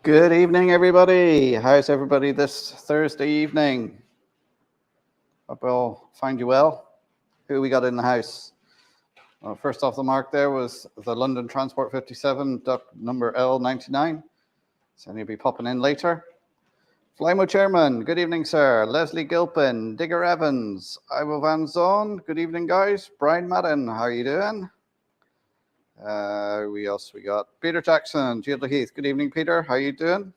Good evening, everybody. How's everybody this Thursday evening? Hope I'll find you well. Who we got in the house? Well, first off the mark there was the London Transport 57, duck number L99. So he'll be popping in later. Flymo Chairman, good evening, sir. Leslie Gilpin, Digger Evans, Ivo Van Zoon, good evening, guys. Brian Madden, how are you doing? We got Peter Jackson, Gilda Heath. Good evening, Peter. How are you doing?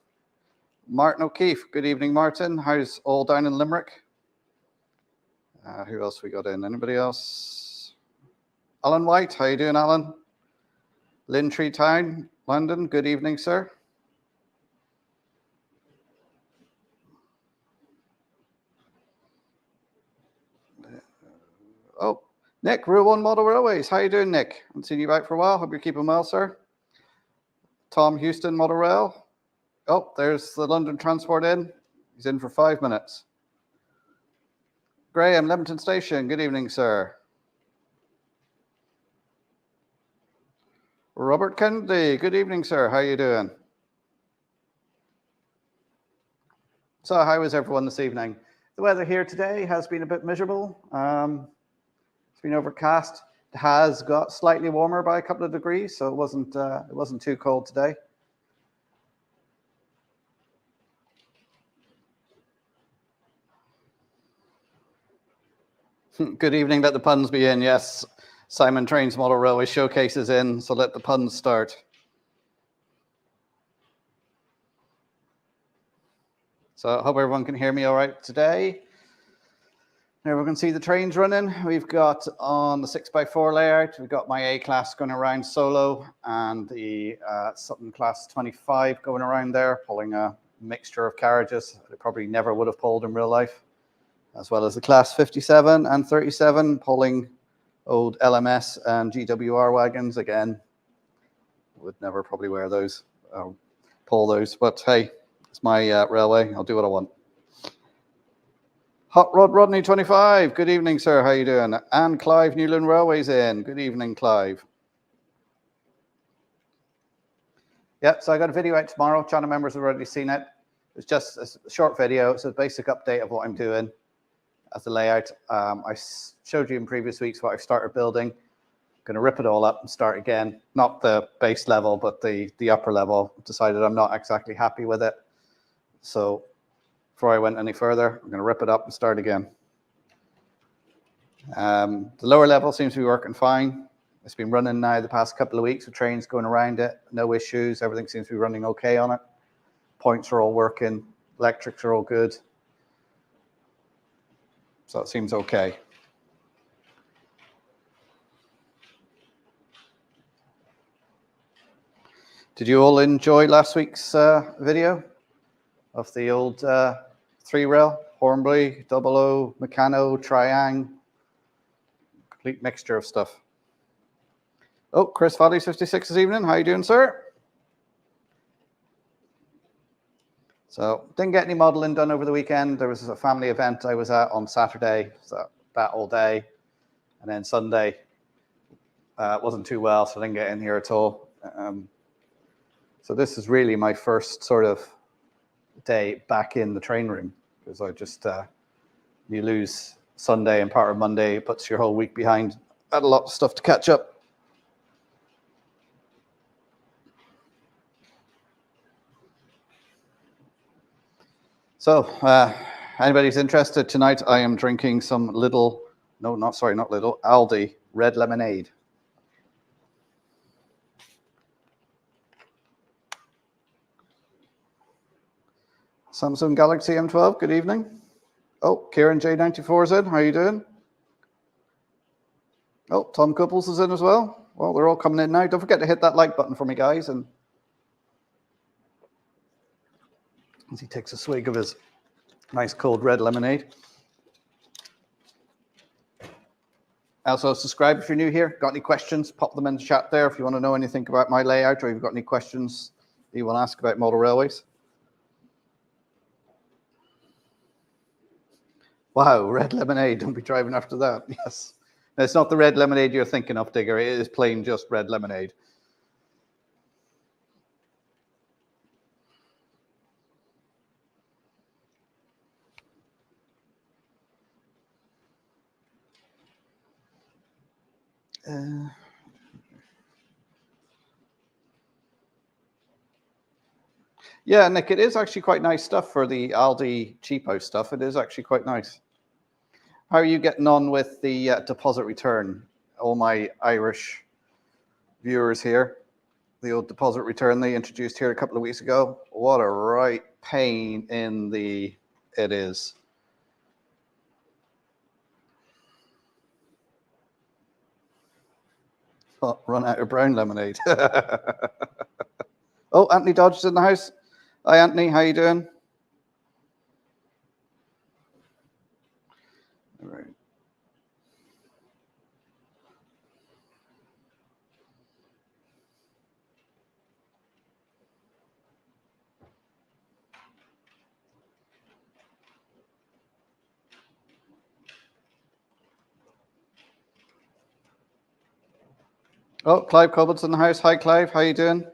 Martin O'Keefe. Good evening, Martin. How's all down in Limerick? Who else we got in? Anybody else? Alan White. How you doing, Alan? Lintree Town, London. Good evening, sir. Oh, Nick, Rule 1 Model Railways. How you doing, Nick? I haven't seen you back for a while. Hope you're keeping well, sir. Tom Houston, Model Rail. Oh, there's the London Transport in. He's in for 5 minutes. Graham, Lemington Station. Good evening, sir. Robert Kennedy. Good evening, sir. How you doing? So how is everyone this evening? The weather here today has been a bit miserable. It's been overcast. It has got slightly warmer by a couple of degrees, so it wasn't too cold today. Good evening, let the puns be in. Yes, Simon Trains Model Railway Showcase is in, so let the puns start. So I hope everyone can hear me all right today. Everyone can see the trains running. We've got on the 6x4 layout, we've got my A-class going around solo and the Sutton class 25 going around there, pulling a mixture of carriages that I probably never would have pulled in real life, as well as the class 57 and 37 pulling old LMS and GWR wagons. Again, would never probably wear those, pull those, but hey, it's my railway. I'll do what I want. Hot Rod Rodney 25. Good evening, sir. How you doing? And Clive Newland Railways in. Good evening, Clive. Yep, so I got a video out tomorrow. Channel members have already seen it. It's just a short video. It's a basic update of what I'm doing as the layout. I showed you in previous weeks what I've started building. I'm going to rip it all up and start again. Not the base level, but the upper level. Decided I'm not exactly happy with it. So before I went any further, I'm going to rip it up and start again. The lower level seems to be working fine. It's been running now the past couple of weeks with trains going around it. No issues. Everything seems to be running okay on it. Points are all working. Electrics are all good. So it seems okay. Did you all enjoy last week's video of the old 3-rail, Hornby, 00, Meccano, Triang, complete mixture of stuff. Oh, Chris Valley 56 this evening. How you doing, sir? So didn't get any modeling done over the weekend. There was a family event I was at on Saturday, so that all day. And then Sunday wasn't too well, so I didn't get in here at all. So this is really my first sort of day back in the train room, because I just, you lose Sunday and part of Monday, it puts your whole week behind. I had a lot of stuff to catch up. So anybody's interested, tonight I am drinking some Aldi red lemonade. Samsung Galaxy M12, good evening. Oh, Kieran J94 is in. How are you doing? Oh, Tom Couples is in as well. Well, they're all coming in now. Don't forget to hit that like button for me, guys. And as he takes a swig of his nice cold red lemonade. Also, subscribe if you're new here. Got any questions, pop them in the chat there if you want to know anything about my layout, or if you've got any questions that you want to ask about model railways. Wow, red lemonade. Don't be driving after that. Yes. No, it's not the red lemonade you're thinking of, Digger. It is plain just red lemonade. Yeah, Nick, it is actually quite nice stuff for the Aldi cheapo stuff. It is actually quite nice. How are you getting on with the deposit return? All my Irish viewers here, the old deposit return they introduced here a couple of weeks ago. What a right pain in the it is. Oh, run out of brown lemonade. Oh, Anthony Dodge is in the house. Hi, Anthony. How you doing? All right. Oh, Clive Cobbold's in the house. Hi, Clive. How you doing?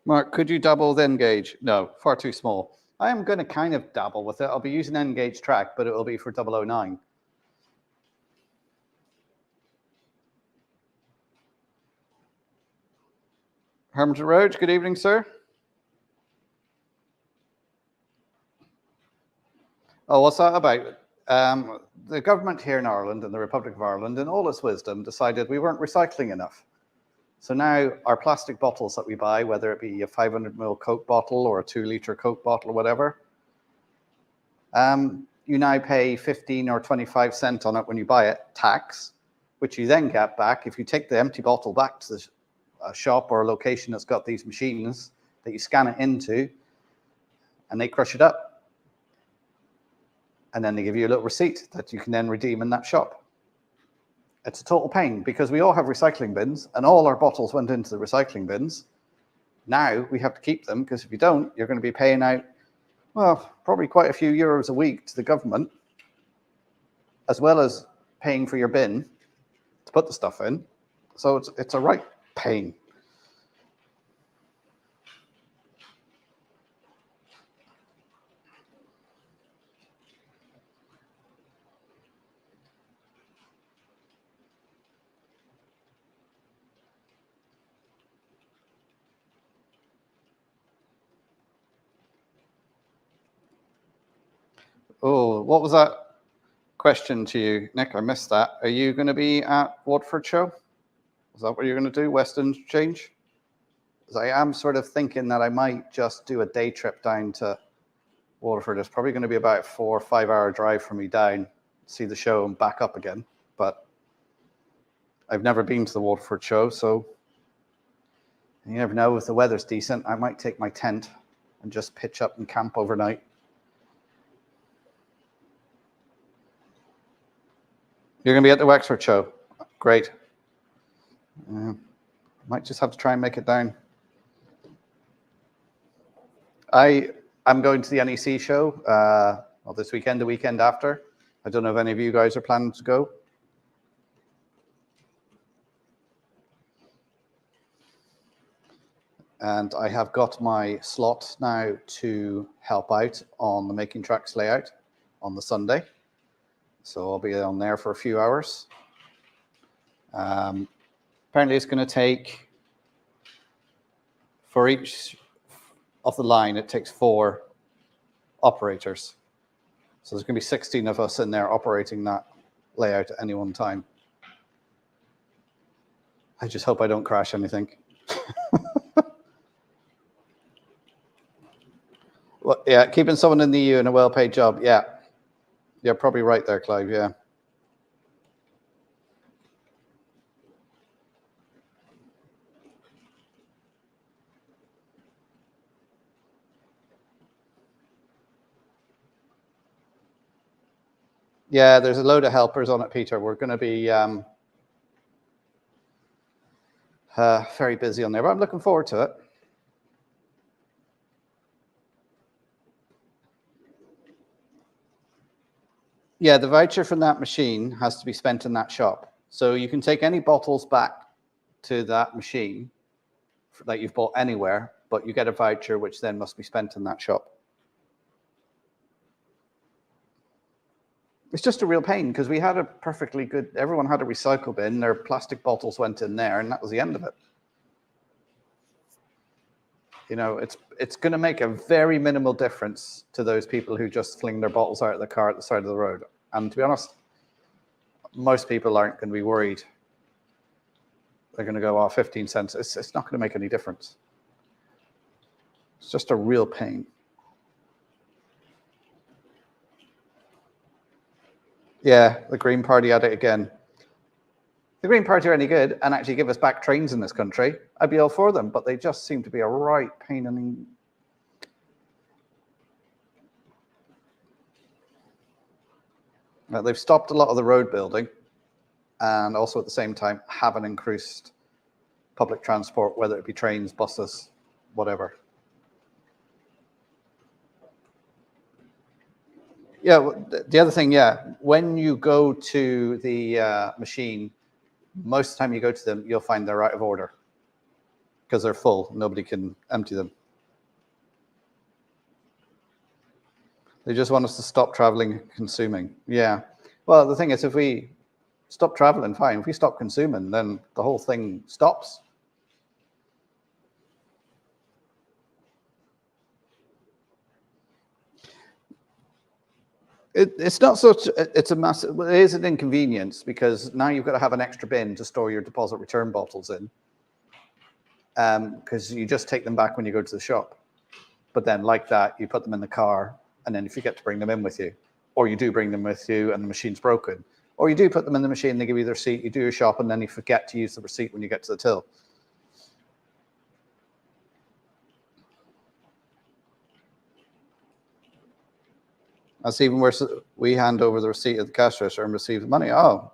Mark, could you double with N-gauge? No, far too small. I am going to kind of dabble with it. I'll be using N-gauge track, but it will be for 009. Hermitage Road, good evening, sir. Oh, what's that about? The government here in Ireland and the Republic of Ireland, in all its wisdom, decided we weren't recycling enough. So now our plastic bottles that we buy, whether it be a 500ml Coke bottle or a 2-litre Coke bottle or whatever, you now pay 15 or 25 cents on it when you buy it, tax, which you then get back. If you take the empty bottle back to a shop or a location that's got these machines that you scan it into, and they crush it up. And then they give you a little receipt that you can then redeem in that shop. It's a total pain because we all have recycling bins and all our bottles went into the recycling bins. Now we have to keep them because if you don't, you're going to be paying out, well, probably quite a few euros a week to the government, as well as paying for your bin to put the stuff in. So it's a right pain. Oh, what was that question to you, Nick? I missed that. Are you going to be at Watford show? Is that what you're going to do, Western Change? Because I am sort of thinking that I might just do a day trip down to Waterford. It's probably going to be about a 4 or 5 hour drive for me down, see the show and back up again. But I've never been to the Waterford show, so you never know. If the weather's decent, I might take my tent and just pitch up and camp overnight. You're going to be at the Wexford show. Great. Might just have to try and make it down. I'm going to the NEC show well, this weekend, the weekend after. I don't know if any of you guys are planning to go. And I have got my slot now to help out on the Making Tracks layout on the Sunday. So I'll be on there for a few hours. Apparently it's going to take, for each of the line, it takes 4 operators. So there's going to be 16 of us in there operating that layout at any one time. I just hope I don't crash anything. Well, yeah, keeping someone in the EU in a well-paid job. Yeah, you're probably right there, Clive. Yeah. Yeah, there's a load of helpers on it, Peter. We're going to be very busy on there, but I'm looking forward to it. Yeah, the voucher from that machine has to be spent in that shop. So you can take any bottles back to that machine that you've bought anywhere, but you get a voucher which then must be spent in that shop. It's just a real pain because we had a perfectly good, everyone had a recycle bin, their plastic bottles went in there and that was the end of it. You know, it's going to make a very minimal difference to those people who just fling their bottles out of the car at the side of the road. And to be honest, most people aren't going to be worried. They're going to go, oh, 15 cents. It's not going to make any difference. It's just a real pain. Yeah, the Green Party at it again. The Green Party are any good and actually give us back trains in this country, I'd be all for them, but they just seem to be a right pain in the... They've stopped a lot of the road building and also at the same time haven't increased public transport, whether it be trains, buses, whatever. Yeah, the other thing, yeah, when you go to the machine, most of the time you go to them, you'll find they're out of order because they're full. Nobody can empty them. They just want us to stop traveling and consuming. Yeah. Well, the thing is, if we stop traveling, fine. If we stop consuming, then the whole thing stops. It's not such, it's a massive, it is an inconvenience because now you've got to have an extra bin to store your deposit return bottles in because you just take them back when you go to the shop. But then like that, you put them in the car and then you forget to bring them in with you, or you do bring them with you and the machine's broken, or you do put them in the machine, they give you the receipt, you do your shop and then you forget to use the receipt when you get to the till. That's even worse. We hand over the receipt at the cash register and receive the money. Oh,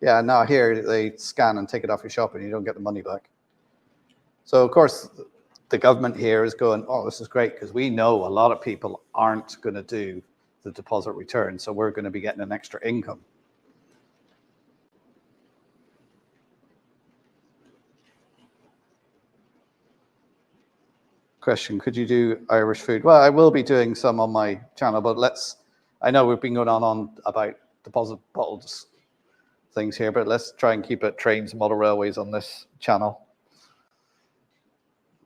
yeah, now here they scan and take it off your shop and you don't get the money back. So, of course, the government here is going, oh, this is great because we know a lot of people aren't going to do the deposit return. So we're going to be getting an extra income. Question, could you do Irish food? Well, I will be doing some on my channel, but I know we've been going on about deposit bottles things here, but let's try and keep it trains and model railways on this channel.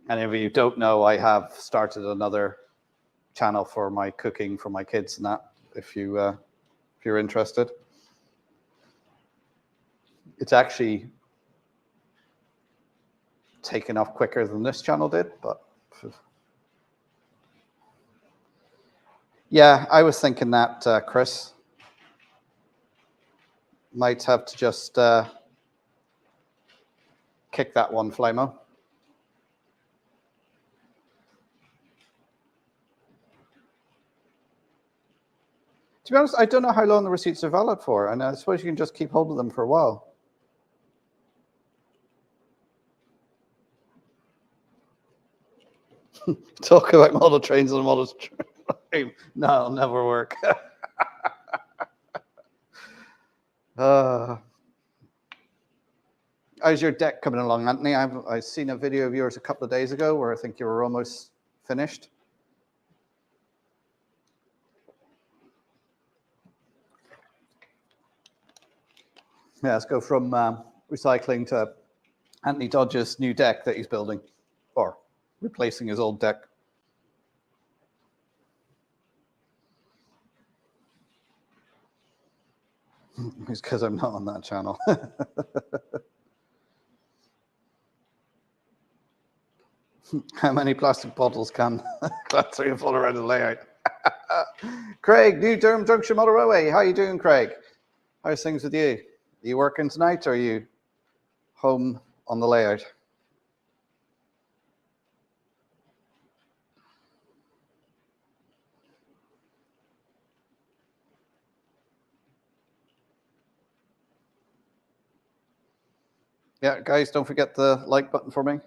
And if you don't know, I have started another channel for my cooking for my kids and that, if you're interested. It's actually taken off quicker than this channel did, but yeah, I was thinking that, Chris. Might have to just kick that one, Flymo. To be honest, I don't know how long the receipts are valid for, and I suppose you can just keep hold of them for a while. Talk about model trains and model train. No, it'll never work. How's your deck coming along, Anthony? I've seen a video of yours a couple of days ago where I think you were almost finished. Yeah, let's go from recycling to Anthony Dodge's new deck that he's building, or replacing his old deck. It's because I'm not on that channel. How many plastic bottles can Class 3 and full around the layout? Craig, New Durham Junction Model Railway. How are you doing, Craig? How's things with you? Are you working tonight or are you home on the layout? Yeah, guys, don't forget the like button for me.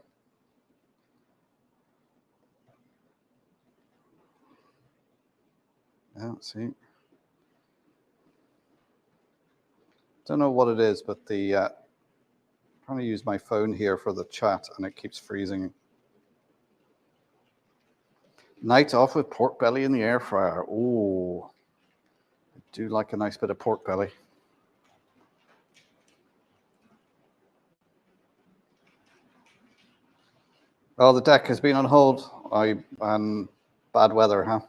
Yeah, let's see. Don't know what it is, but the I'm trying to use my phone here for the chat and it keeps freezing. Night off with pork belly in the air fryer. Oh, Do like a nice bit of pork belly. Oh, the deck has been on hold. And bad weather, huh?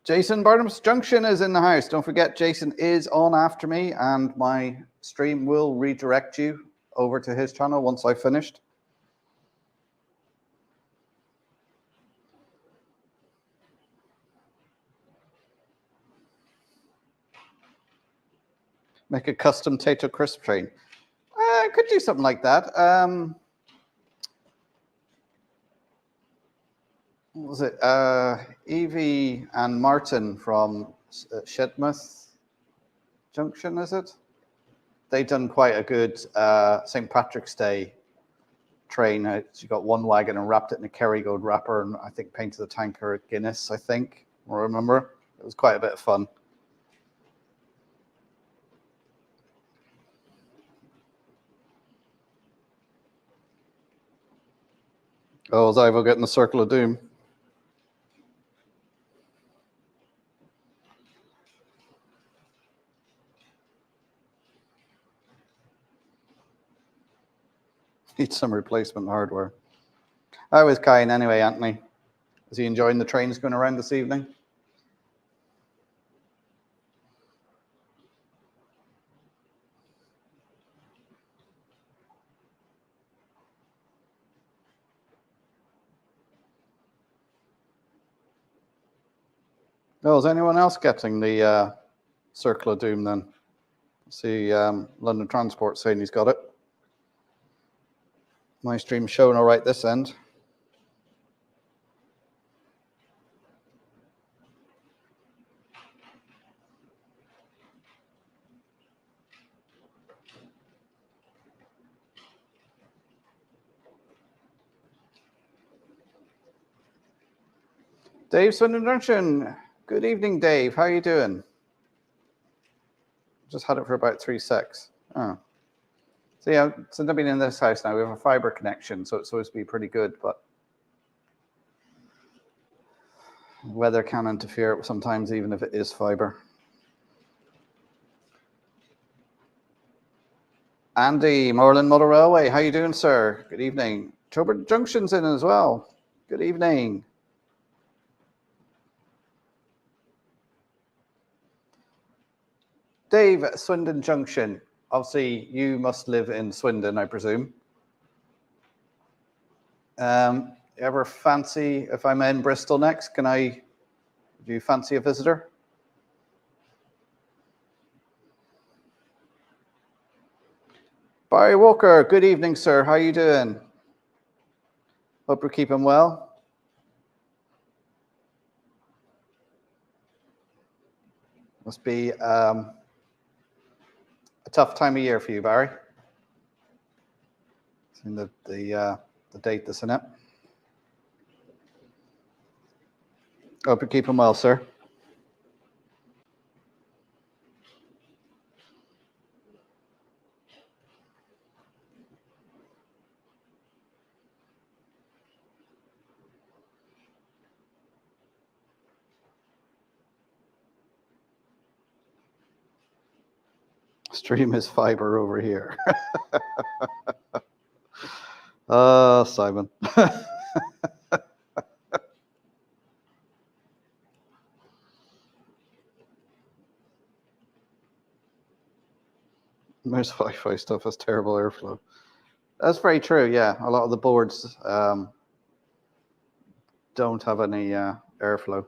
Jason, Barnum's Junction is in the house. Don't forget, Jason is on after me, and my stream will redirect you over to his channel once I've finished. Make a custom Tato crisp train. I could do something like that. What was it? Evie and Martin from Shedmouth Junction, is it? They've done quite a good St. Patrick's Day train. You got one wagon and wrapped it in a Kerrygold wrapper, and I think painted the tanker at Guinness, I think. I remember. It was quite a bit of fun. Oh, is Ivo getting the Circle of Doom? Need some replacement hardware. How is Kyan anyway, Anthony? Is he enjoying the trains going around this evening? Oh, is anyone else getting the Circle of Doom then? See London Transport saying he's got it. My stream's showing all right this end. Dave Swindon Junction. Good evening, Dave. How are you doing? Just had it for about 3 secs. Oh. So yeah, since I've been in this house now, we have a fiber connection, so it's supposed to be pretty good, but weather can interfere sometimes, even if it is fiber. Andy, Moreland Motor Railway, how you doing, sir? Good evening. Tobert Junction's in as well. Good evening. Dave, Swindon Junction. Obviously, you must live in Swindon, I presume. Ever fancy, if I'm in Bristol next, do you fancy a visitor? Barry Walker, good evening, sir. How are you doing? Hope you're keeping well. Must be a tough time of year for you, Barry. Seeing the date that's in it. Hope you're keeping well, sir. Stream is fiber over here. Simon. Most Wi-Fi stuff has terrible airflow. That's very true, yeah. A lot of the boards don't have any airflow.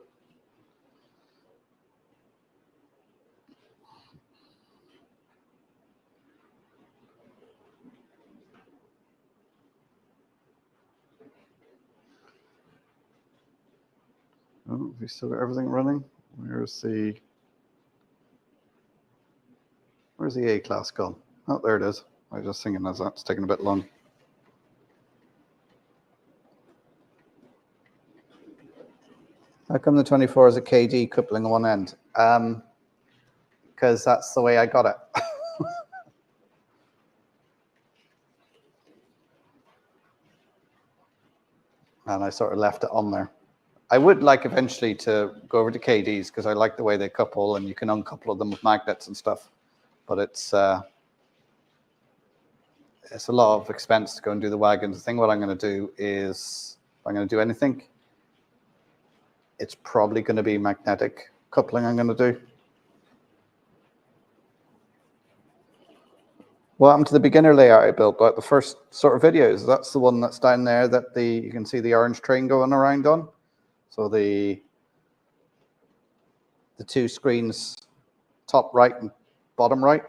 Oh, we still got everything running. Where's the A-class gone? Oh, there it is. I was just thinking that's taking a bit long. How come the 24 is a KD coupling on one end? Because that's the way I got it. and I sort of left it on there. I would like eventually to go over to KD's because I like the way they couple and you can uncouple them with magnets and stuff. But it's a lot of expense to go and do the wagons. The thing what I'm going to do is, if I'm going to do anything, it's probably going to be magnetic coupling I'm going to do. What happened to the beginner layout I built, like the first sort of videos? That's the one that's down there that you can see the orange train going around on. So the two screens, top right and bottom right,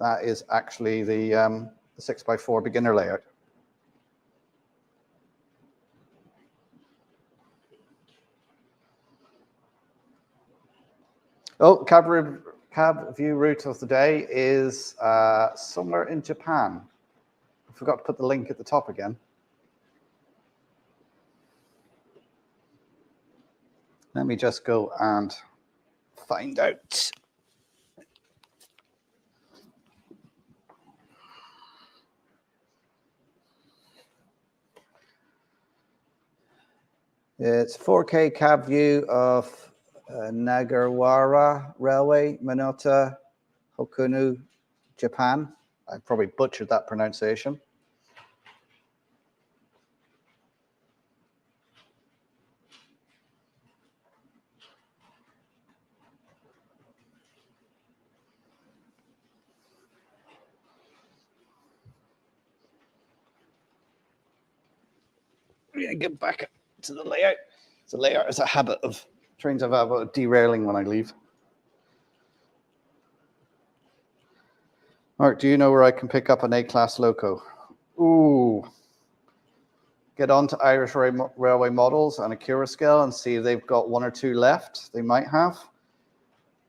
that is actually the 6x4 beginner layout. Oh, cab view route of the day is somewhere in Japan. I forgot to put the link at the top again. Let me just go and find out. It's 4K cab view of Donegal Railway, Minota, Hokunu, Japan. I probably butchered that pronunciation. Yeah, get back to the layout. The layout is a habit of trains have a habit of derailing when I leave. Mark, do you know where I can pick up an A-class loco? Ooh. Get on to Irish Railway Models and Acura Scale and see if they've got one or two left. They might have.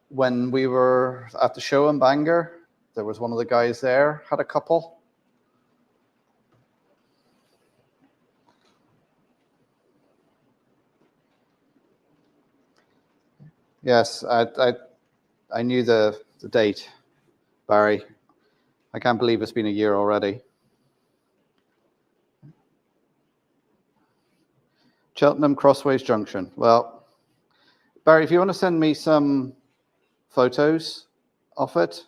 When we were at the show in Bangor, there was one of the guys there, had a couple. Yes, I knew the date, Barry. I can't believe it's been a year already. Cheltenham Crossways Junction. Well, Barry, if you want to send me some photos of it,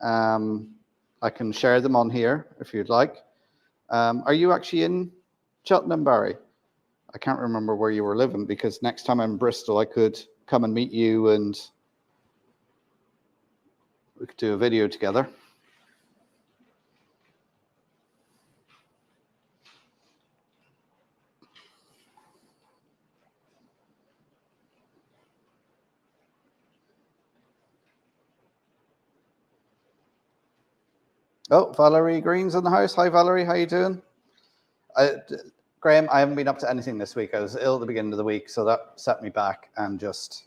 I can share them on here if you'd like. Are you actually in Cheltenham, Barry? I can't remember where you were living because next time I'm in Bristol, I could come and meet you and we could do a video together. Oh, Valerie Green's in the house. Hi, Valerie. How you doing? Graham, I haven't been up to anything this week. I was ill at the beginning of the week, so that set me back. And just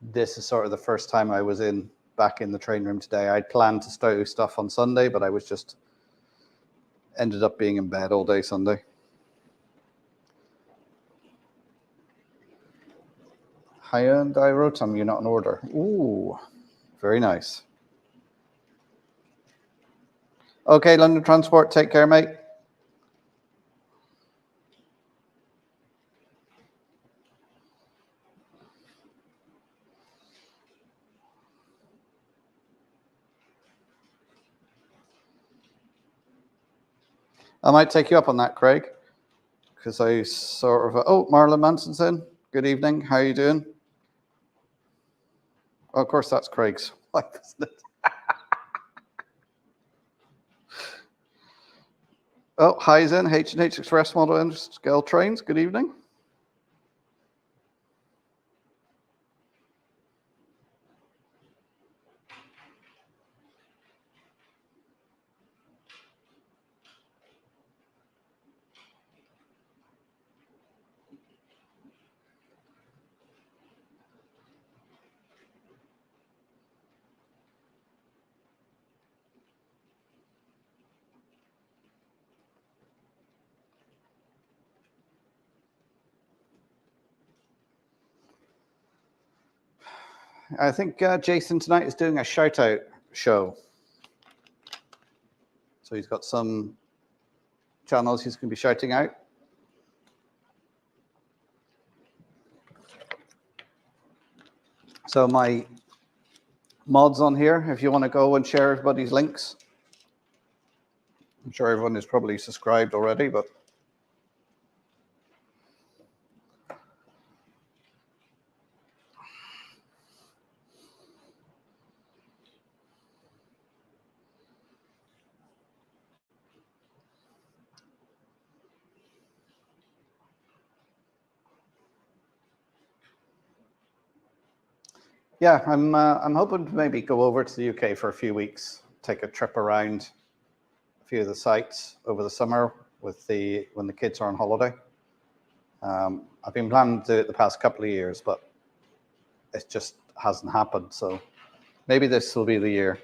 this is sort of the first time I was back in the train room today. I'd planned to do stuff on Sunday, but I was just ended up being in bed all day Sunday. Hyundai Rotom, you're not in order. Ooh, very nice. Okay, London Transport, take care, mate. I might take you up on that, Craig, because I sort of... Oh, Marlon Manson's in. Good evening. How are you doing? Oh, of course, that's Craig's wife, isn't it? Oh, hi's in. H&H Express Model and Scale Trains. Good evening. I think Jason tonight is doing a shout-out show. So he's got some channels he's going to be shouting out. So my mods on here, if you want to go and share everybody's links. I'm sure everyone is probably subscribed already, but yeah, I'm hoping to maybe go over to the UK for a few weeks, take a trip around a few of the sites over the summer when the kids are on holiday. I've been planning to do it the past couple of years, but it just hasn't happened. So maybe this will be the year.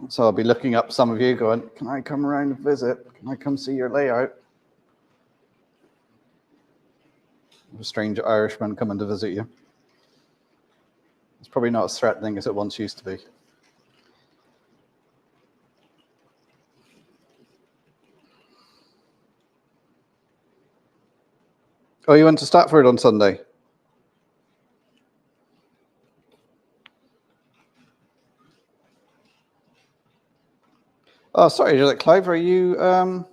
So I'll be looking up some of you going, can I come around and visit? Can I come see your layout? A strange Irishman coming to visit you. It's probably not as threatening as it once used to be. Oh, you went to Stratford on Sunday? Oh, sorry, Clive, are you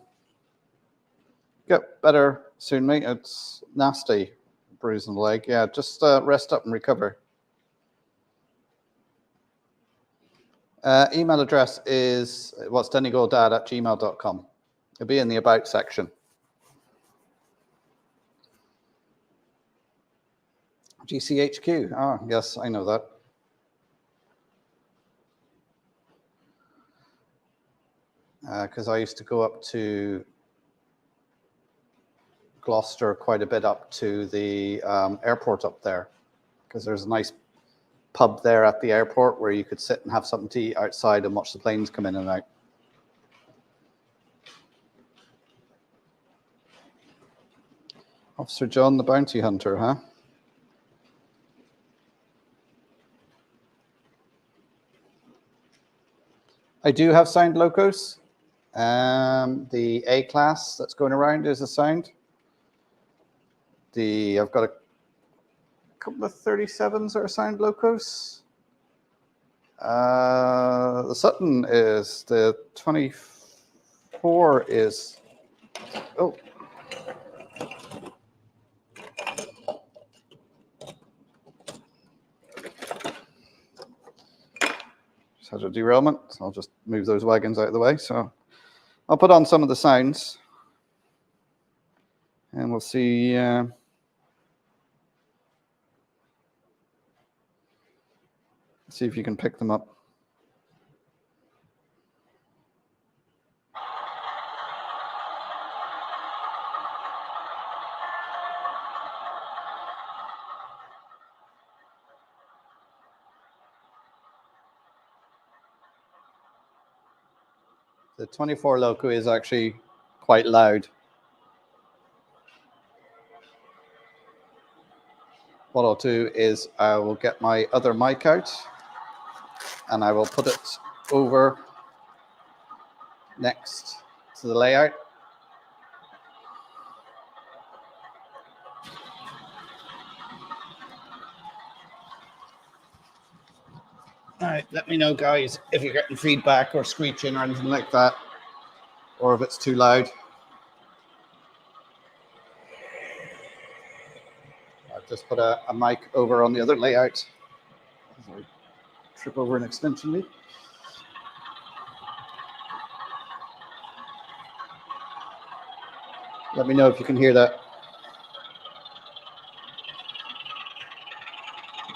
get better soon, mate? It's nasty, bruising the leg. Yeah, just rest up and recover. Email address is donegaldad@gmail.com. It'll be in the About section. GCHQ. Oh, yes, I know that. Because I used to go up to Gloucester quite a bit, up to the airport up there, because there's a nice pub there at the airport where you could sit and have something to eat outside and watch the planes come in and out. Officer John the Bounty Hunter, huh? I do have sound locos. The A class that's going around is a sound. I've got a couple of 37s that are sound locos. The Sutton is, the 24 is, oh. Just had a derailment, so I'll just move those wagons out of the way. So I'll put on some of the sounds and we'll see. See if you can pick them up. The 24 loco is actually quite loud. What I'll do is I will get my other mic out and I will put it over next to the layout. All right, let me know, guys, if you're getting feedback or screeching or anything like that, or if it's too loud. I've just put a mic over on the other layout. Sorry, trip over an extension lead. Let me know if you can hear that.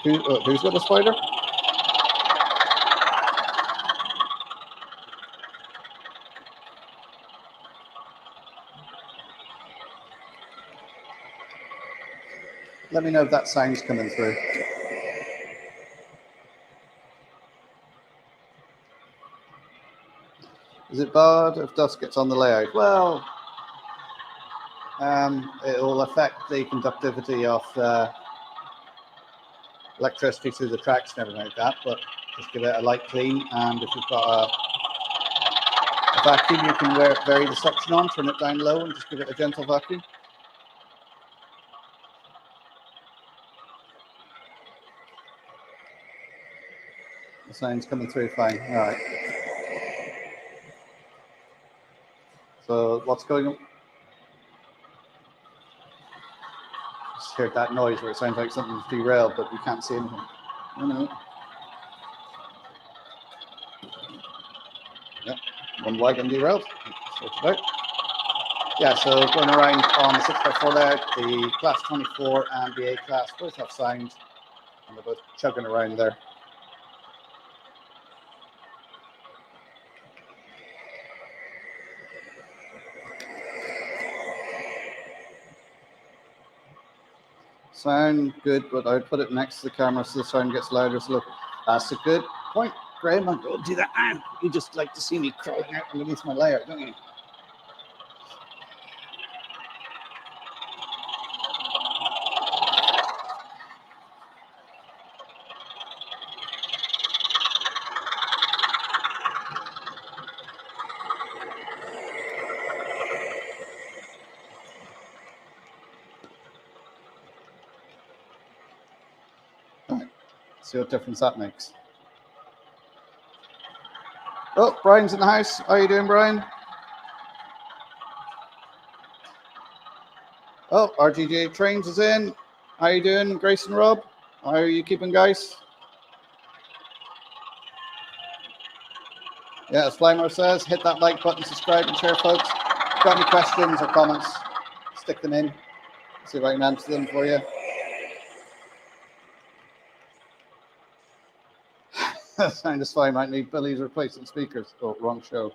Who's got a spider? Let me know if that sound's coming through. Is it bad if dust gets on the layout? Well, it will affect the conductivity of electricity through the tracks and everything like that, but just give it a light clean. And if you've got a vacuum, you can vary the suction on, turn it down low and just give it a gentle vacuum. The sound's coming through fine. All right. So what's going on? Just heard that noise where it sounds like something's derailed, but we can't see anything. Oh, no. Yep. One wagon derailed. Sort it out. Yeah, so going around on the 6x4 there, the class 24 and the A class both have sound, and they're both chugging around there. Sound good, but I would put it next to the camera so the sound gets louder. So look, that's a good point, Graham. I'm going to do that now. You just like to see me crawling out underneath my layer, don't you? All right. See what difference that makes. Oh, Brian's in the house. How are you doing, Brian? Oh, RGJ Trains is in. How are you doing, Grace and Rob? How are you keeping, guys? Yeah, as Flymo says, hit that like button, subscribe, and share, folks. Got any questions or comments, stick them in. See if I can answer them for you. Sound is fine. Might need Billy's replacement speakers. Oh, wrong show.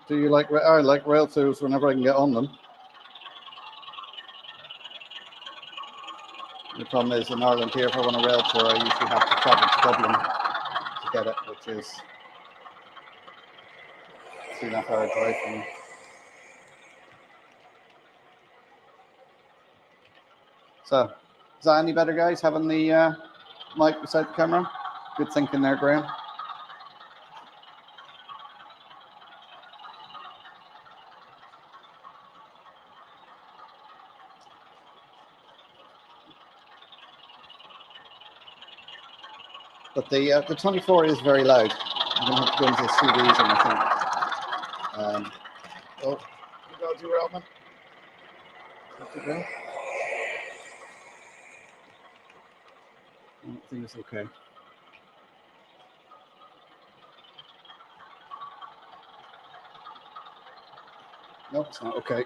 Do you like? I like rail tours whenever I can get on them. The problem is in Ireland here, if I want a rail tour, I usually have to travel to Dublin to get it, which is 2.5 hour drive for me. So, is that any better, guys? Having the mic beside the camera? Good thinking there, Graham. But the 24 is very loud. I'm going to have to go into the CDs, and I think. Oh, you got derailment. I think it's okay. Nope, it's not okay.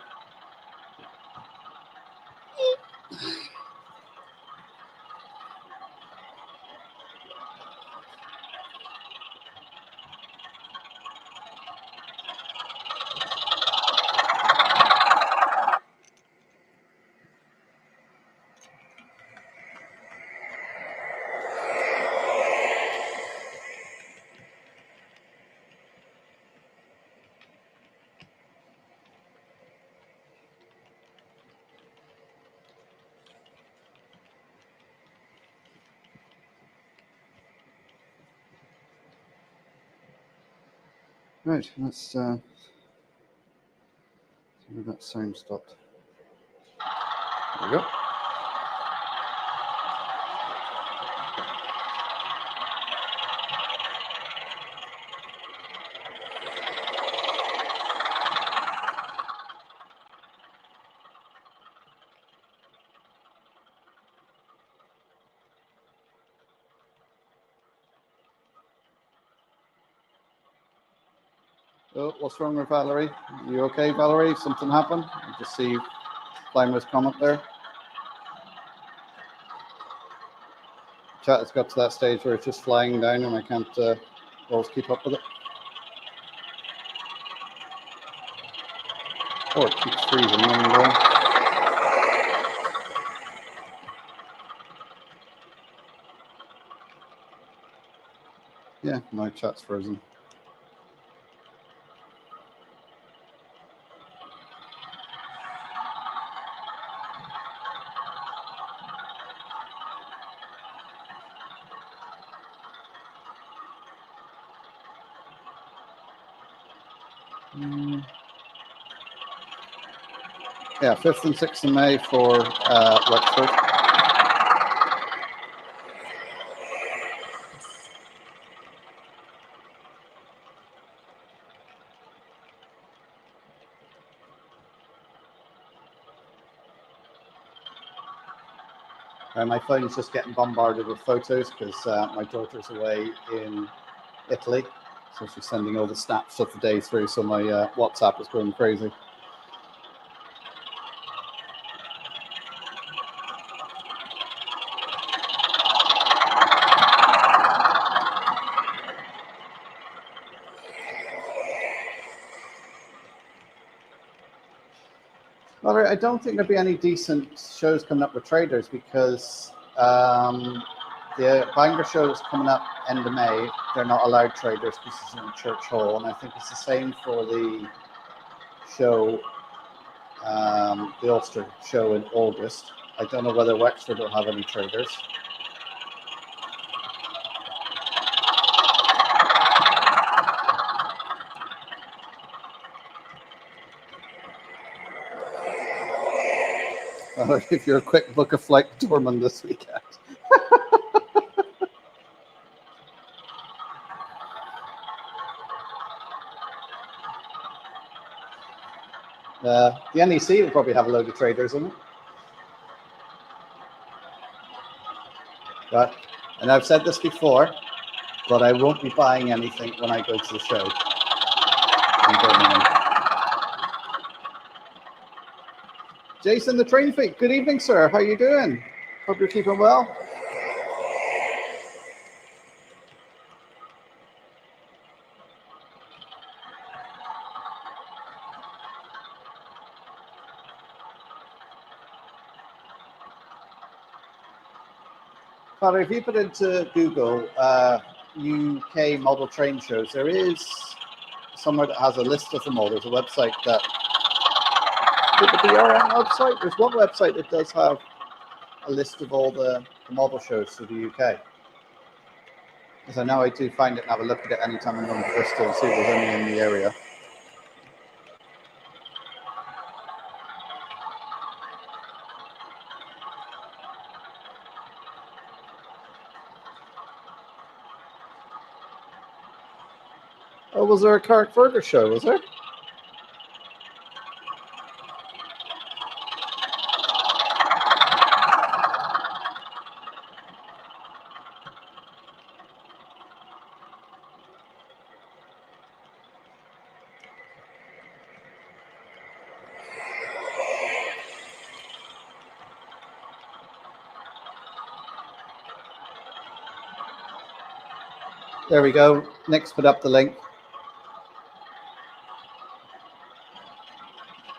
Right, let's see where that sound stopped. There we go. Oh, what's wrong with Valerie? Are you okay, Valerie? Something happened? I just see Flymo's comment there. Chat has got to that stage where it's just flying down and I can't always keep up with it. Or it keeps freezing when I'm going. Yeah, my chat's frozen. Yeah, 5th and 6th of May for Wexford. My phone's just getting bombarded with photos because my daughter's away in Italy. So she's sending all the snaps of the day through. So my WhatsApp is going crazy. Well, I don't think there'll be any decent shows coming up with traders because the Bangor show is coming up end of May. They're not allowed traders because it's in a church hall, and I think it's the same for the show, the Ulster show in August. I don't know whether Wexford will have any traders. If you're a quick book a flight to Dortmund this weekend. The NEC will probably have a load of traders in it. But, and I've said this before, but I won't be buying anything when I go to the show in Birmingham. Jason, the train freak. Good evening, sir. How are you doing? Hope you're keeping well. Father, if you put into Google UK model train shows, there is somewhere that has a list of them all. There's a website that, the BRM website, there's one website that does have a list of all the model shows to the UK. Because I know I do find it and have a look at it anytime I'm going to Bristol and see if there's any in the area. Oh, was there a Carrickfergus show, was there? There we go. Nick's put up the link.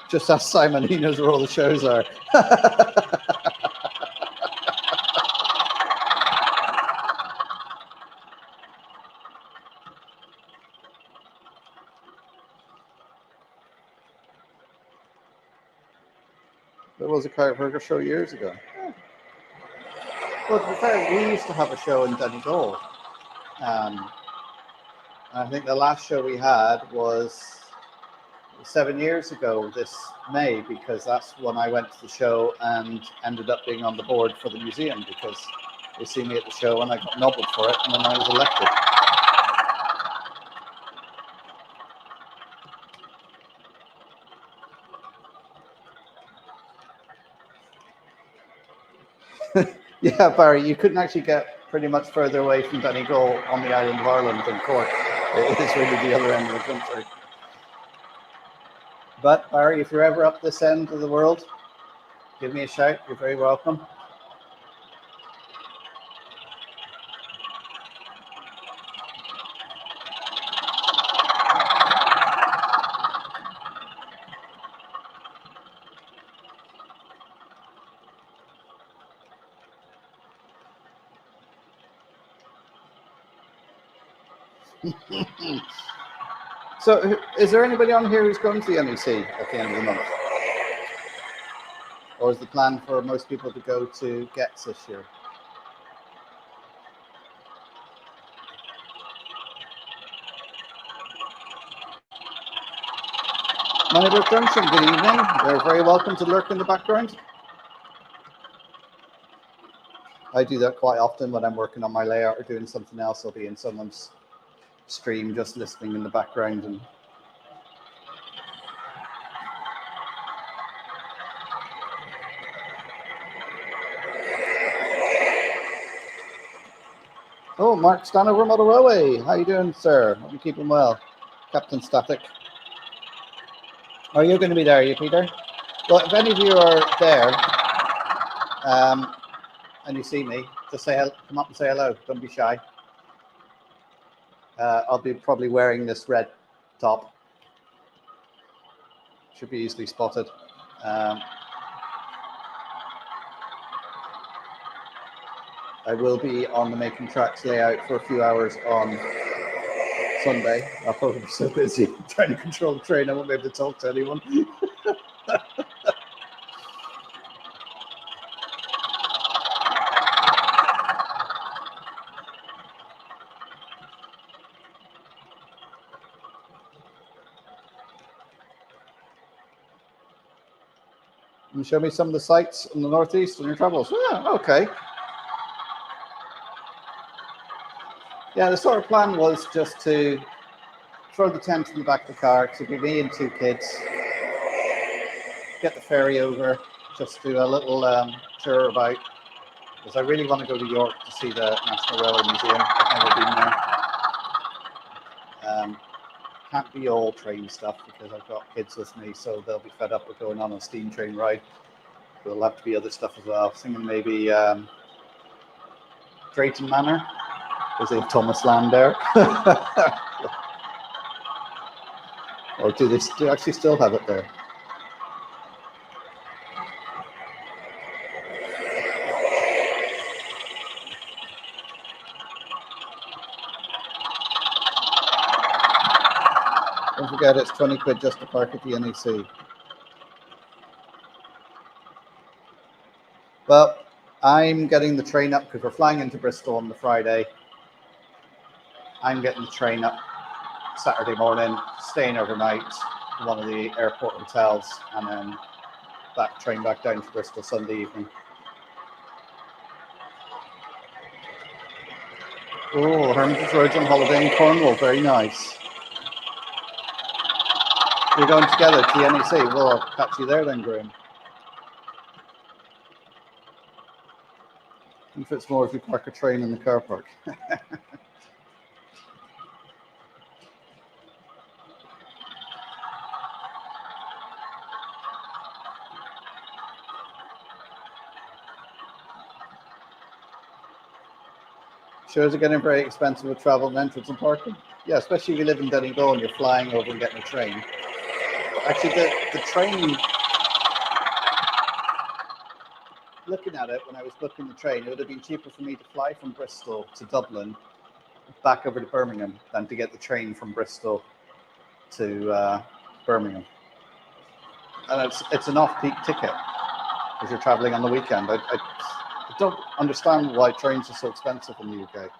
Just ask Simon, he knows where all the shows are. There was a Carrickfergus show years ago. Yeah. Well, to be fair, we used to have a show in Donegal. I think the last show we had was 7 years ago this May, because that's when I went to the show and ended up being on the board for the museum because they see me at the show and I got nobbled for it and then I was elected. Yeah, Barry, you couldn't actually get pretty much further away from Donegal on the island of Ireland than Cork. It is really the other end of the country. But Barry, if you're ever up this end of the world, give me a shout. You're very welcome. So, is there anybody on here who's going to the NEC at the end of the month? Or is the plan for most people to go to Getz this year? Donegal Junction, good evening. You're very welcome to lurk in the background. I do that quite often when I'm working on my layout or doing something else. I'll be in someone's stream just listening in the background. And oh, Mark Stanover Model Railway. How you doing, sir? Hope you keeping well. Captain Static. Are you going to be there, are you, Peter? Well, if any of you are there and you see me, just say hello, come up and say hello. Don't be shy. I'll be probably wearing this red top. Should be easily spotted. I will be on the Making Tracks layout for a few hours on Sunday. I'll probably be so busy trying to control the train, I won't be able to talk to anyone. And show me some of the sights in the northeast on your travels. Yeah, okay. Yeah, the sort of plan was just to throw the tent in the back of the car. So it'd be me and 2 kids. Get the ferry over, just do a little tour about. Because I really want to go to York to see the National Railway Museum. I've never been there. Can't be all train stuff because I've got kids with me, so they'll be fed up with going on a steam train ride. There'll have to be other stuff as well. I was thinking maybe Drayton Manor, because they have Thomas Land there. Or do they actually still have it there? Don't forget, it's 20 quid just to park at the NEC. Well, I'm getting the train up because we're flying into Bristol on the Friday. I'm getting the train up Saturday morning, staying overnight in one of the airport hotels, and then train back down to Bristol Sunday evening. Oh, Hermitage Road's on holiday in Cornwall, very nice. We're going together to the NEC. Well, I'll catch you there then, Graham. If it's more if you park a train in the car park. Shows are getting very expensive with travel and entrance and parking. Yeah, especially if you live in Donegal and you're flying over and getting a train. Actually, the train, looking at it, when I was booking the train, it would have been cheaper for me to fly from Bristol to Dublin, back over to Birmingham, than to get the train from Bristol to Birmingham. And it's an off-peak ticket if you're traveling on the weekend. I don't understand why trains are so expensive in the UK.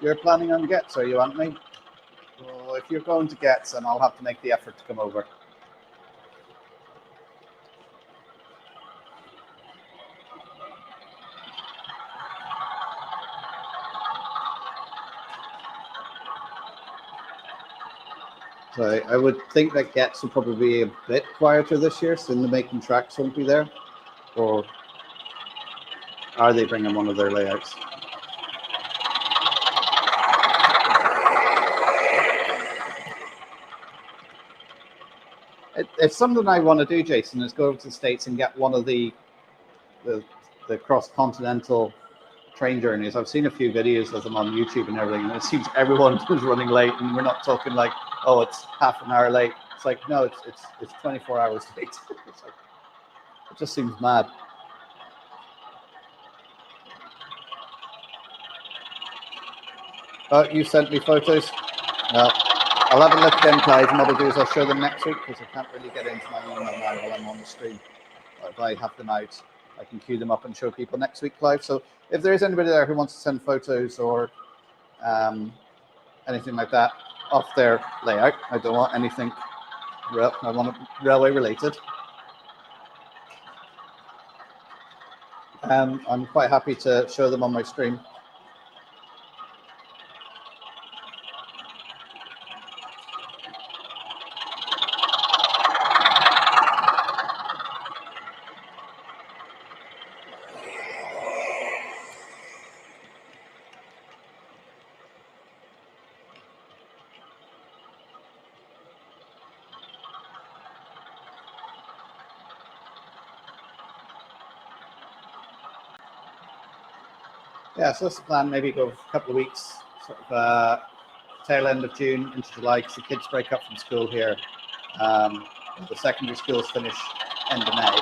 You're planning on Getz, are you, Anthony? Well, if you're going to Getz, then I'll have to make the effort to come over. So I would think that Getz will probably be a bit quieter this year, so the Making Tracks won't be there. Or are they bringing one of their layouts? It's something I want to do, Jason, is go over to the States and get one of the cross-continental train journeys. I've seen a few videos of them on YouTube and everything, and it seems everyone is running late, and we're not talking like, oh, it's half an hour late. It's like, no, it's 24 hours late. It's like, it just seems mad. Oh, you sent me photos? No. I'll have a look then, Clive, and what I'll do is I'll show them next week because I can't really get into my email now while I'm on the stream. But if I have them out, I can queue them up and show people next week, Clive. So if there is anybody there who wants to send photos or anything like that off their layout, I don't want anything, I want it railway related. I'm quite happy to show them on my stream. Yeah, so that's the plan. Maybe go a couple of weeks, sort of tail end of June into July, because the kids break up from school here. The secondary schools finish end of May, and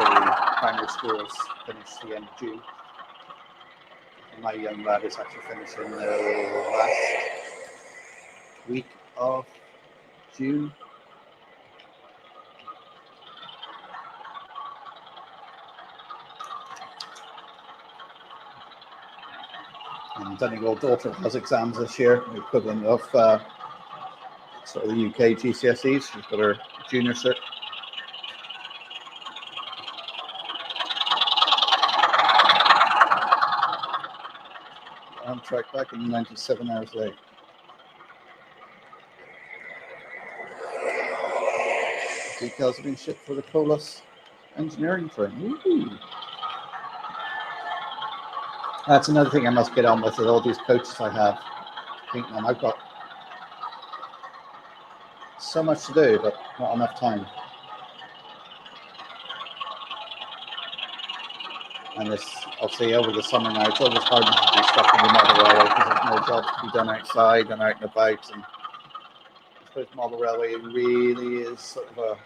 the primary schools finish the end of June. And my young lad is actually finishing the last week of June. And Donegal daughter has exams this year, the equivalent of sort of the UK GCSEs. She's got her junior cert. I'm track back in 97 hours late. Details have been shipped for the Colas engineering train. Ooh. That's another thing I must get on with all these coaches I have. I've got so much to do, but not enough time. And this, obviously, over the summer now, it's always hard to do stuff in the model railway because there's no jobs to be done outside and out and about. And I suppose model railway really is sort of a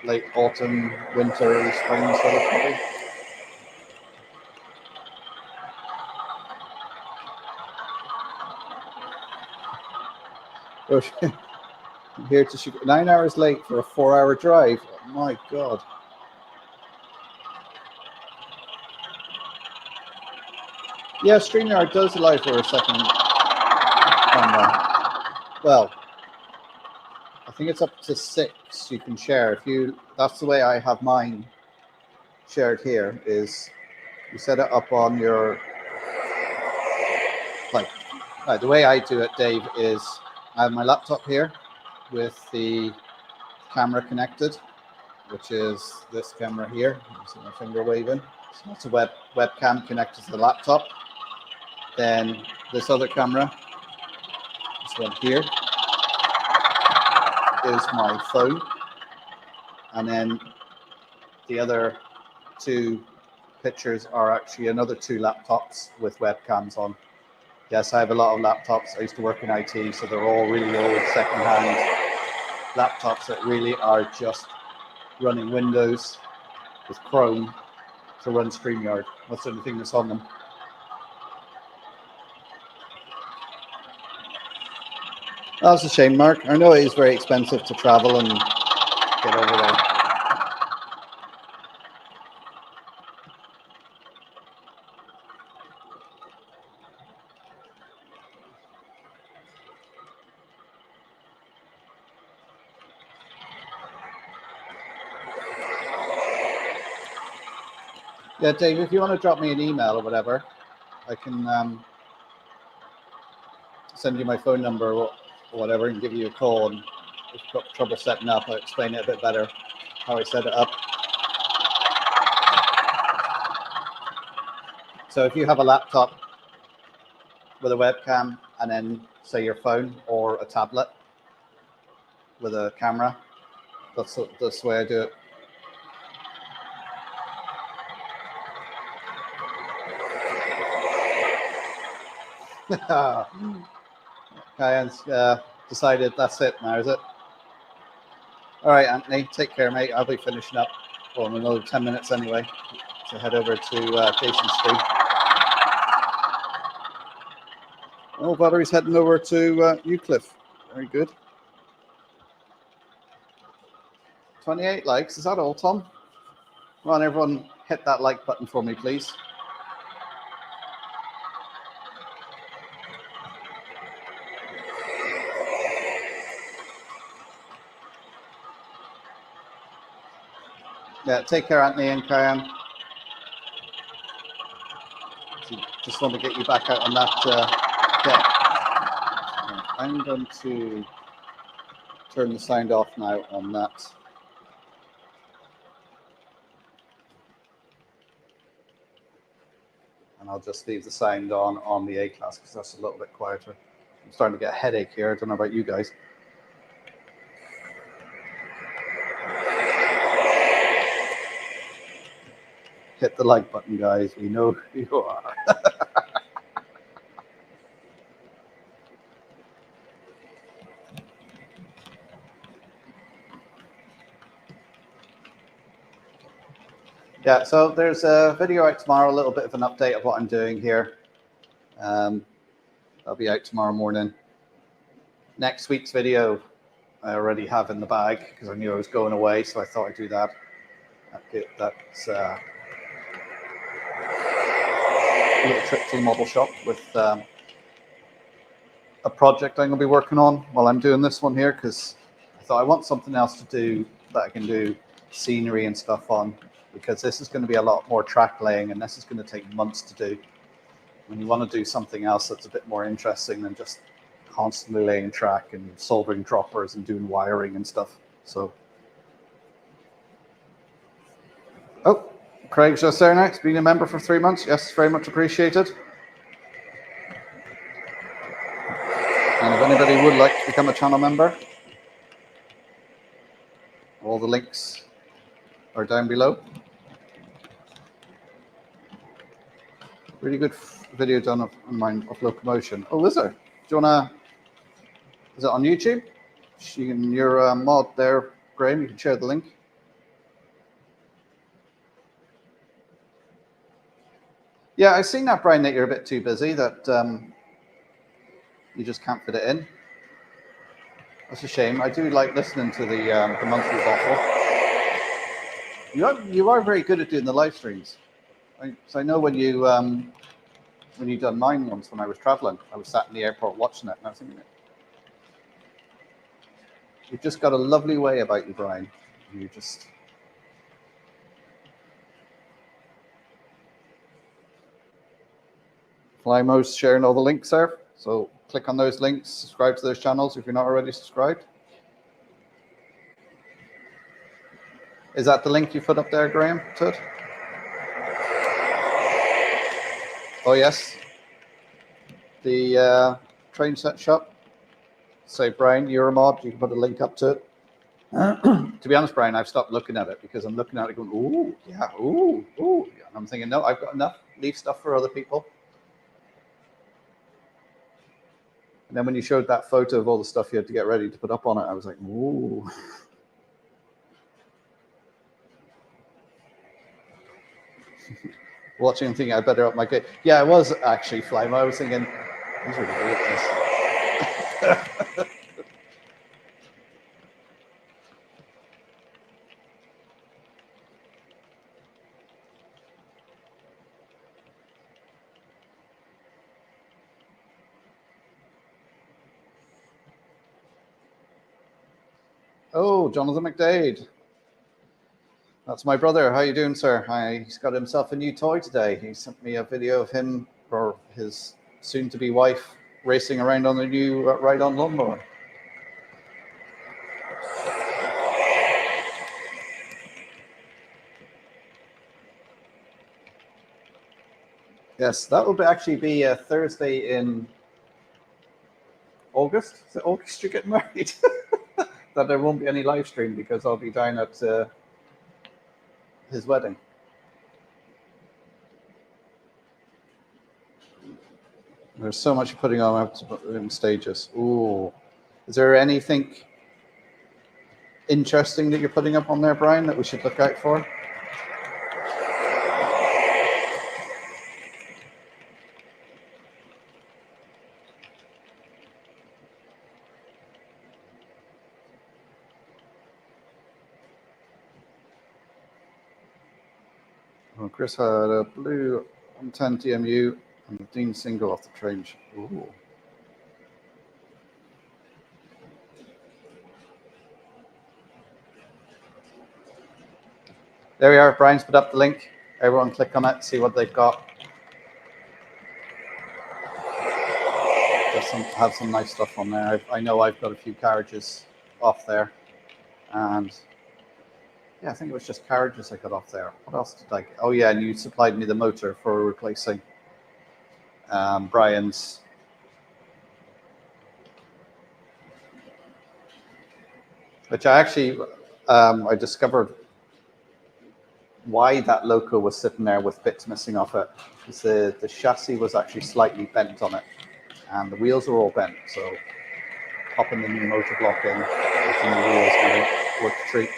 late autumn, winter, early spring sort of hobby. I'm here to shoot 9 hours late for a 4-hour drive. Oh my God. Yeah, StreamYard does allow for a second camera. Well, I think it's up to 6 you can share. That's the way I have mine shared here, is you set it up on your, the way I do it, Dave, is I have my laptop here with the camera connected, which is this camera here. You see my finger waving. So that's a webcam connected to the laptop. Then this other camera, this one here, is my phone. And then the other 2 pictures are actually another 2 laptops with webcams on. Yes, I have a lot of laptops. I used to work in IT, so they're all really old second-hand laptops that really are just running Windows with Chrome to run StreamYard. That's the only thing that's on them. That's a shame, Mark. I know it is very expensive to travel and get over there. Yeah, Dave, if you want to drop me an email or whatever, I can send you my phone number or whatever and give you a call. And if you've got trouble setting up, I'll explain it a bit better, how I set it up. So if you have a laptop with a webcam and then, say, your phone or a tablet with a camera, that's the way I do it. Kayan's decided that's it now, is it? All right, Anthony, take care, mate. I'll be finishing up in another 10 minutes anyway. So head over to Jason Street. Oh, Valerie's heading over to Euclid. Very good. 28 likes. Is that all, Tom? Come on, everyone, hit that like button for me, please. Yeah, take care, Anthony and Karen. Just want to get you back out on that deck. I'm going to turn the sound off now on that. And I'll just leave the sound on the A-Class because that's a little bit quieter. I'm starting to get a headache here. I don't know about you guys. Hit the like button, guys. We know who you are. Yeah, so there's a video out tomorrow, a little bit of an update of what I'm doing here. That'll be out tomorrow morning. Next week's video, I already have in the bag because I knew I was going away, so I thought I'd do that. That's a little trip to the model shop with a project I'm going to be working on while I'm doing this one here, because I thought I want something else to do that I can do scenery and stuff on, because this is going to be a lot more track laying and this is going to take months to do. When you want to do something else that's a bit more interesting than just constantly laying track and soldering droppers and doing wiring and stuff. So, oh, Craig's just there now. It's been a member for 3 months. Yes, very much appreciated. And if anybody would like to become a channel member, all the links are down below. Really good video done of mine of locomotion. Oh, is there? Do you wanna? Is it on YouTube? You're a mod there, Graham. You can share the link. Yeah, I've seen that, Brian, that you're a bit too busy, that you just can't fit it in. That's a shame. I do like listening to the monthly bottle. You are very good at doing the live streams. So I know when you done mine once when I was traveling, I was sat in the airport watching it, and I was thinking, you've just got a lovely way about you, Brian. You just. Flymo's sharing all the links there. So click on those links, subscribe to those channels if you're not already subscribed. Is that the link you put up there, Graham? Tud? Oh, yes. The train set shop. So, Brian, you're a mod. You can put a link up to it. To be honest, Brian, I've stopped looking at it because I'm looking at it going, ooh, yeah, ooh, ooh. And I'm thinking, no, I've got enough. Leave stuff for other people. And then when you showed that photo of all the stuff you had to get ready to put up on it, I was like, ooh. Watching and thinking I better up my game. Yeah, I was actually flying. I was thinking, he's really good at this. Oh, Jonathan McDade. That's my brother. How you doing, sir? He's got himself a new toy today. He sent me a video of him or his soon-to-be wife racing around on the new ride-on lawnmower. Yes, that will actually be a Thursday in August. Is it August you're getting married? That there won't be any live stream because I'll be down at his wedding. There's so much you're putting on in stages. Ooh. Is there anything interesting that you're putting up on there, Brian, that we should look out for? Well, Chris had a blue 110 DMU and the Dean single off the train. Ooh. There we are. Brian's put up the link. Everyone click on it, see what they've got. Just have some nice stuff on there. I know I've got a few carriages off there. And yeah, I think it was just carriages I got off there. What else did I get? Oh yeah, and you supplied me the motor for replacing Brian's. Which I actually, I discovered why that loco was sitting there with bits missing off it. Because the chassis was actually slightly bent on it. And the wheels are all bent. So popping the new motor block in, with the new wheels, worth a treat.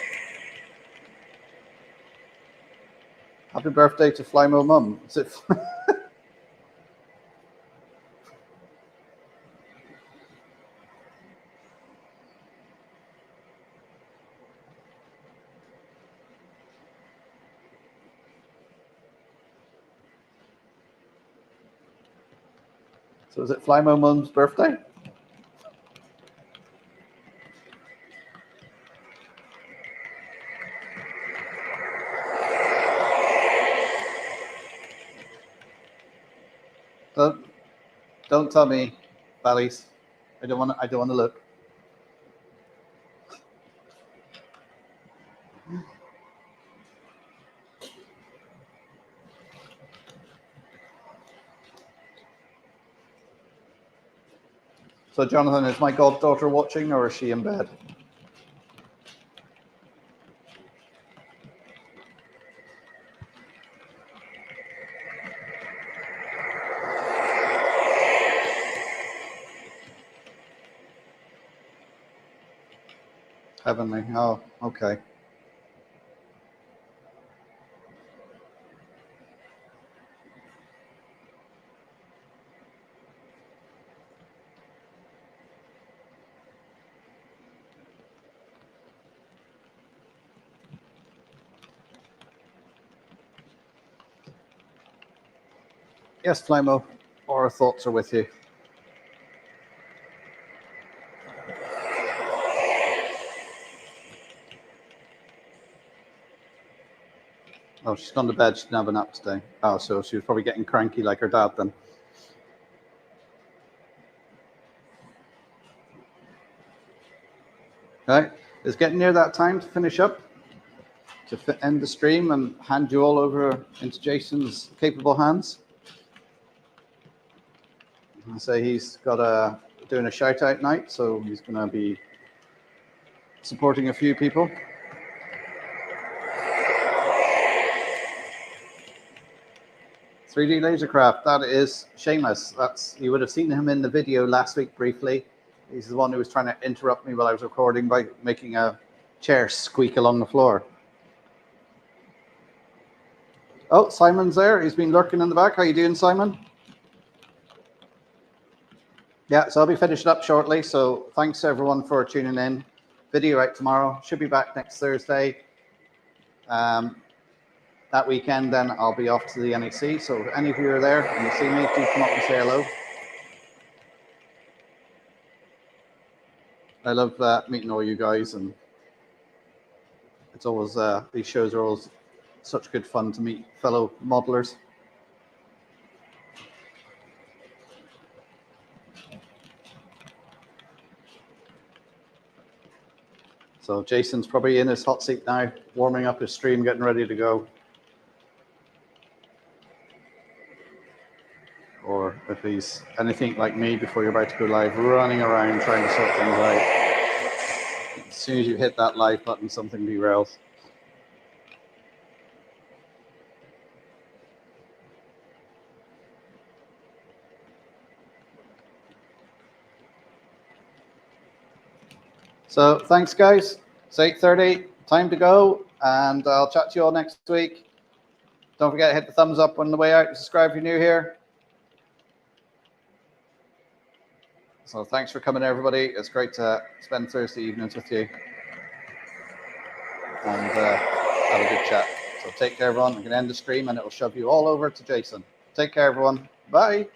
Happy birthday to Flymo Mum. Is it? So is it Flymo Mum's birthday? Don't tell me, Valleys. I don't want to look. So Jonathan, is my goddaughter watching or is she in bed? Heavenly. Oh, okay. Yes, Flymo. Our thoughts are with you. Oh, she's gone to bed. She didn't have a nap today. Oh, so she was probably getting cranky like her dad then. Right. It's getting near that time to finish up, to end the stream and hand you all over into Jason's capable hands. I say he's got doing a shout out night, so he's going to be supporting a few people. "3D Lasercraft," that is Seamus. You would have seen him in the video last week briefly. He's the one who was trying to interrupt me while I was recording by making a chair squeak along the floor. Oh, Simon's there. He's been lurking in the back. How you doing, Simon? Yeah, so I'll be finishing up shortly. So thanks everyone for tuning in. Video out tomorrow. Should be back next Thursday. That weekend, then I'll be off to the NEC. So if any of you are there and you see me, do come up and say hello. I love meeting all you guys, and it's always these shows are always such good fun to meet fellow modelers. So Jason's probably in his hot seat now, warming up his stream, getting ready to go. Or if he's anything like me before you're about to go live, running around trying to sort things out. As soon as you hit that live button, something derails. So thanks, guys. It's 8:30, time to go, and I'll chat to you all next week. Don't forget to hit the thumbs up on the way out and subscribe if you're new here. So thanks for coming, everybody. It's great to spend Thursday evenings with you and have a good chat. So So take care, everyone. I'm going to end the stream and it will shove you all over to Jason. Take care, everyone. Bye.